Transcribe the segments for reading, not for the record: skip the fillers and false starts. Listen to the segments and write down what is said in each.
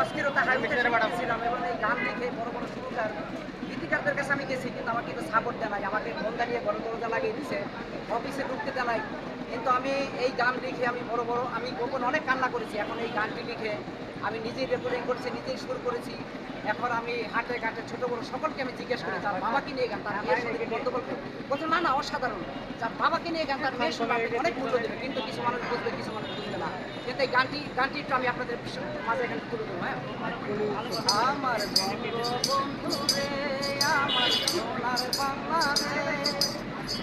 অস্থিরতা ছিলাম এবং এই গান লিখে বড় বড় সুরকার গীতিকারদের কাছে আমি গেছি, কিন্তু আমাকে তো সাপোর্ট দেয় নাই, আমাকে বন্ধা নিয়ে বড় দরজা লাগিয়ে দিছে, অফিসে ঢুকতে দেয় নাই। কিন্তু আমি এই গান লিখে আমি আমি গোপন অনেক কান্না করেছি। এখন এই গানটি লিখে আমি নিজেই রেকর্ডিং করেছি, নিজেই সুর করেছি। এখন আমি হাটে ঘাটে ছোট বড় সকলকে আমি জিজ্ঞেস করি তার বাবাকে নিয়ে গান, তার মেয়ের সঙ্গে বলতে বলতে বলছে না না অসাধারণ, তার বাবাকে নিয়ে গান, তার মেয়ের সঙ্গে আপনি অনেক মূল্য দেবেন, কিন্তু কিছু মানুষ বুঝবে কিছু মানুষ বুঝবে না। কিন্তু এই গানটি একটু আমি আপনাদের মাঝে এখানে তুলে দেবো। হ্যাঁ, আমার বন্ধু রে, আমার সোনার বাংলাদেশ,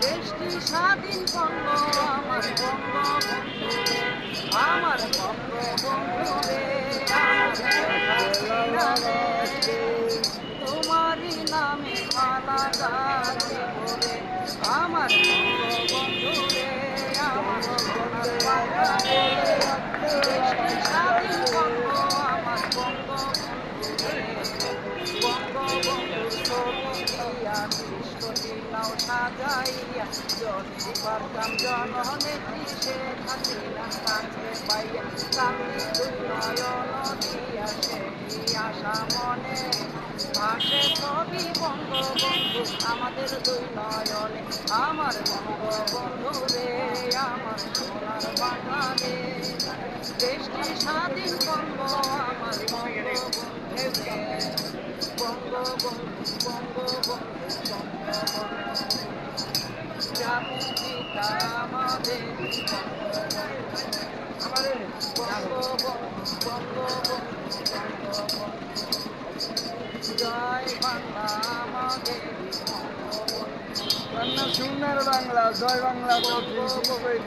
দেশটি স্বাধীন করলো আমার বঙ্গবন্ধু রে, আমার বঙ্গবন্ধু রে, তোমারই নামে মালা গাইব রে, আমার বঙ্গবন্ধু রে, আমার সোনার বাংলাদেশ, দেশটি স্বাধীন করলো আমার বঙ্গবন্ধু রে, বঙ্গবন্ধুর ছবি দিয়া কৃষ্ণটি নাও সাজাইয়া যদি পারতাম জননেত্রী শেখ হাসিনা কাছে পাইয়া কান্দি দুই নয়ন দিয়া সেই আশা মনে ভাসে ছবি বঙ্গবন্ধু আমাদের দুই নয়নে, আমার বঙ্গবন্ধু রে, আমার সোনার বাংলাদেশ, দেশটি স্বাধীন করলো আমার বঙ্গবন্ধু রে, বঙ্গবন্ধু বঙ্গবন্ধু বঙ্গবন্ধু জাতির পিতা আমাদের বঙ্গবন্ধু বঙ্গবন্ধু জয় বাংলা আমাদের বাংলা সোনার বাংলা, জয় বাংলা মনের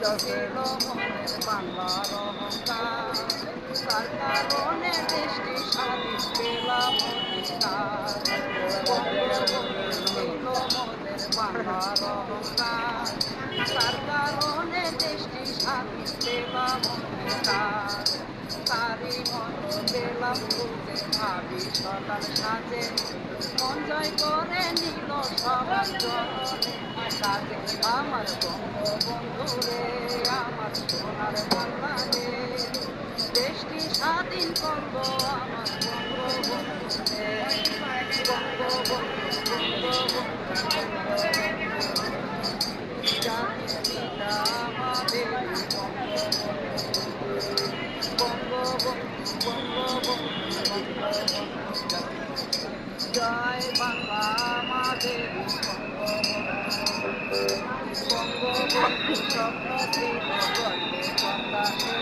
বাংলার অহংকার, তার কারণে দেশটি স্বাধীন পেলাম অধিকার, মনের বাংলার অহংকার, তার কারণে দেশটি স্বাধীন পেলাম অধিকার, তারই মতো পেলাম খুঁজে ভাবি সকাল সাজে, মন জয় করে নিল সবার জননী সাজে, আমার বঙ্গবন্ধু রে, আমার সোনার বাংলাদেশ, দেশটি স্বাধীন করবো আমার বঙ্গবন্ধু রে, বঙ্গবন্ধু জাতির পিতা আমাদের জয় বাংলা আমাদের বঙ্গবন্ধু স্বপ্ন ছিল গর্বে কথা